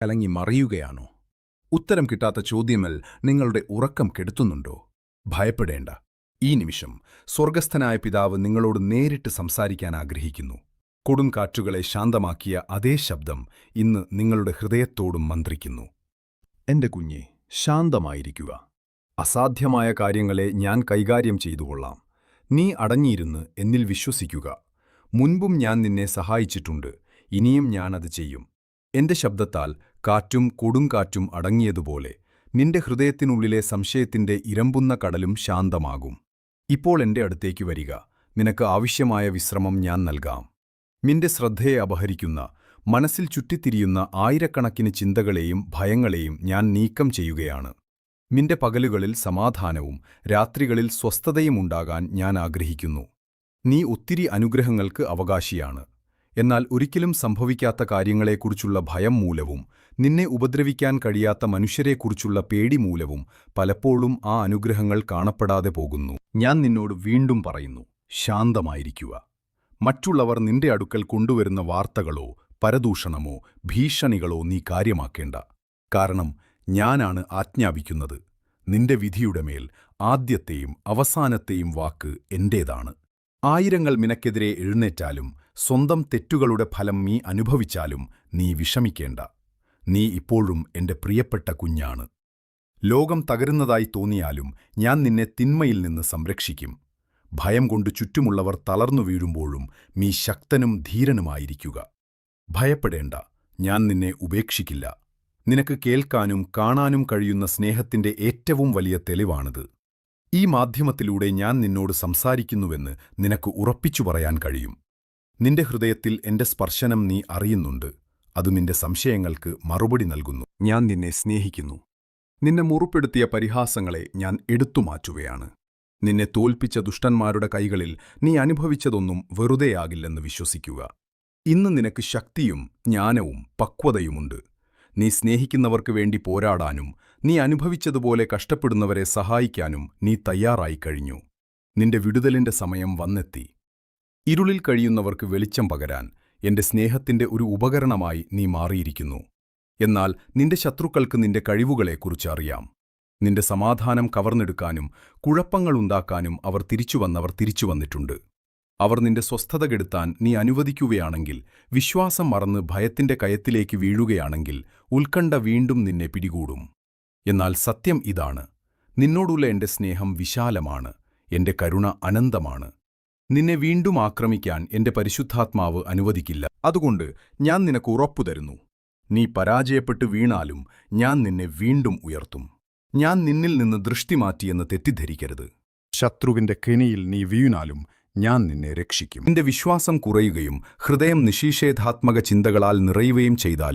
കലങ്ങി മറിയുകയാണോ? ഉത്തരം കിട്ടാത്ത ചോദ്യങ്ങൾ നിങ്ങളുടെ ഉറക്കം കെടുത്തുന്നുണ്ടോ? ഭയപ്പെടേണ്ട. ഈ നിമിഷം സ്വർഗസ്ഥനായ പിതാവ് നിങ്ങളോട് നേരിട്ട് സംസാരിക്കാൻ ആഗ്രഹിക്കുന്നു. കൊടുങ്കാറ്റുകളെ ശാന്തമാക്കിയ അതേ ശബ്ദം ഇന്ന് നിങ്ങളുടെ ഹൃദയത്തോടും മന്ത്രിക്കുന്നു. എന്റെ കുഞ്ഞെ, ശാന്തമായിരിക്കുക. അസാധ്യമായ കാര്യങ്ങളെ ഞാൻ കൈകാര്യം ചെയ്തുകൊള്ളാം. നീ അടങ്ങിയിരുന്ന് എന്നിൽ വിശ്വസിക്കുക. മുൻപും ഞാൻ നിന്നെ സഹായിച്ചിട്ടുണ്ട്, ഇനിയും ഞാനത് ചെയ്യും. എന്റെ ശബ്ദത്താൽ കാറ്റും കൊടുങ്കാറ്റും അടങ്ങിയതുപോലെ നിന്റെ ഹൃദയത്തിനുള്ളിലെ സംശയത്തിന്റെ ഇരമ്പുന്ന കടലും ശാന്തമാകും. ഇപ്പോൾ എന്റെ അടുത്തേക്ക് വരിക. നിനക്ക് ആവശ്യമായ വിശ്രമം ഞാൻ നൽകാം. നിന്റെ ശ്രദ്ധയെ അപഹരിക്കുന്ന, മനസ്സിൽ ചുറ്റിത്തിരിയുന്ന ആയിരക്കണക്കിന് ചിന്തകളെയും ഭയങ്ങളെയും ഞാൻ നീക്കം ചെയ്യുകയാണ്. നിന്റെ പകലുകളിൽ സമാധാനവും രാത്രികളിൽ സ്വസ്ഥതയും ഉണ്ടാകാൻ ഞാൻ ആഗ്രഹിക്കുന്നു. നീ ഒത്തിരി അനുഗ്രഹങ്ങൾക്ക് അവകാശിയാണ്. എന്നാൽ ഒരിക്കലും സംഭവിക്കാത്ത കാര്യങ്ങളെക്കുറിച്ചുള്ള ഭയം മൂലവും നിന്നെ ഉപദ്രവിക്കാൻ കഴിയാത്ത മനുഷ്യരെക്കുറിച്ചുള്ള പേടി മൂലവും പലപ്പോഴും ആ അനുഗ്രഹങ്ങൾ കാണപ്പെടാതെ പോകുന്നു. ഞാൻ നിന്നോട് വീണ്ടും പറയുന്നു, ശാന്തമായിരിക്കുക. മറ്റുള്ളവർ നിന്റെ അടുക്കൽ കൊണ്ടുവരുന്ന വാർത്തകളോ പരദൂഷണമോ ഭീഷണികളോ നീ കാര്യമാക്കേണ്ട. കാരണം ഞാനാണ് ആജ്ഞാപിക്കുന്നത്. നിന്റെ വിധിയുടെ മേൽ ആദ്യത്തെയും അവസാനത്തെയും വാക്ക് എന്റേതാണ്. ആയിരങ്ങൾ നിനക്കെതിരെ എഴുന്നേറ്റാലും സ്വന്തം തെറ്റുകളുടെ ഫലം നീ അനുഭവിച്ചാലും നീ വിഷമിക്കേണ്ട. നീ ഇപ്പോഴും എന്റെ പ്രിയപ്പെട്ട കുഞ്ഞാണ്. ലോകം തകരുന്നതായി തോന്നിയാലും ഞാൻ നിന്നെ തിന്മയിൽ നിന്ന് സംരക്ഷിക്കും. ഭയം കൊണ്ട് ചുറ്റുമുള്ളവർ തളർന്നു വീഴുമ്പോഴും നീ ശക്തനും ധീരനുമായിരിക്കുക. ഭയപ്പെടേണ്ട, ഞാൻ നിന്നെ ഉപേക്ഷിക്കില്ല. നിനക്ക് കേൾക്കാനും കാണാനും കഴിയുന്ന സ്നേഹത്തിന്റെ ഏറ്റവും വലിയ തെളിവാണിത്. ഈ മാധ്യമത്തിലൂടെ ഞാൻ നിന്നോട് സംസാരിക്കുന്നുവെന്ന് നിനക്ക് ഉറപ്പിച്ചു പറയാൻ കഴിയും. നിന്റെ ഹൃദയത്തിൽ എന്റെ സ്പർശനം നീ അറിയുന്നുണ്ട്. അത് നിന്റെ സംശയങ്ങൾക്ക് മറുപടി നൽകുന്നു. ഞാൻ നിന്നെ സ്നേഹിക്കുന്നു. നിന്നെ മുറിപ്പെടുത്തിയ പരിഹാസങ്ങളെ ഞാൻ എടുത്തുമാറ്റുകയാണ്. നിന്നെ തോൽപ്പിച്ച ദുഷ്ടന്മാരുടെ കൈകളിൽ നീ അനുഭവിച്ചതൊന്നും വെറുതെയാകില്ലെന്ന് വിശ്വസിക്കുക. ഇന്ന് നിനക്ക് ശക്തിയും ജ്ഞാനവും പക്വതയുമുണ്ട്. നീ സ്നേഹിക്കുന്നവർക്ക് വേണ്ടി പോരാടാനും നീ അനുഭവിച്ചതുപോലെ കഷ്ടപ്പെടുന്നവരെ സഹായിക്കാനും നീ തയ്യാറായി കഴിഞ്ഞു. നിന്റെ വിടുതലിന്റെ സമയം വന്നെത്തി. ഇരുളിൽ കഴിയുന്നവർക്ക് വെളിച്ചം പകരാൻ എന്റെ സ്നേഹത്തിന്റെ ഒരു ഉപകരണമായി നീ മാറിയിരിക്കുന്നു. എന്നാൽ നിന്റെ ശത്രുക്കൾക്ക് നിന്റെ കഴിവുകളെക്കുറിച്ച് അറിയാം. നിന്റെ സമാധാനം കവർന്നെടുക്കാനും കുഴപ്പങ്ങളുണ്ടാക്കാനും അവർ തിരിച്ചുവന്നിട്ടുണ്ട്. അവർ നിന്റെ സ്വസ്ഥത കെടുത്താൻ നീ അനുവദിക്കുകയാണെങ്കിൽ, വിശ്വാസം മറന്ന് ഭയത്തിന്റെ കയത്തിലേക്ക് വീഴുകയാണെങ്കിൽ, ഉത്കണ്ഠ വീണ്ടും നിന്നെ പിടികൂടും. എന്നാൽ സത്യം ഇതാണ്: നിന്നോടുള്ള എന്റെ സ്നേഹം വിശാലമാണ്, എന്റെ കരുണ അനന്തമാണ്. നിന്നെ വീണ്ടും ആക്രമിക്കാൻ എന്റെ പരിശുദ്ധാത്മാവ് അനുവദിക്കില്ല. അതുകൊണ്ട് ഞാൻ നിനക്ക് ഉറപ്പു തരുന്നു, നീ പരാജയപ്പെട്ടു വീണാലും ഞാൻ നിന്നെ വീണ്ടും ഉയർത്തും. ഞാൻ നിന്നിൽ നിന്ന് ദൃഷ്ടി മാറ്റിയെന്ന് തെറ്റിദ്ധരിക്കരുത്. ശത്രുവിന്റെ കെണിയിൽ നീ വീണാലും ഞാൻ നിന്നെ രക്ഷിക്കും. നിന്റെ വിശ്വാസം കുറയുകയും ഹൃദയം നിഷേധാത്മക ചിന്തകളാൽ നിറയുകയും ചെയ്താലും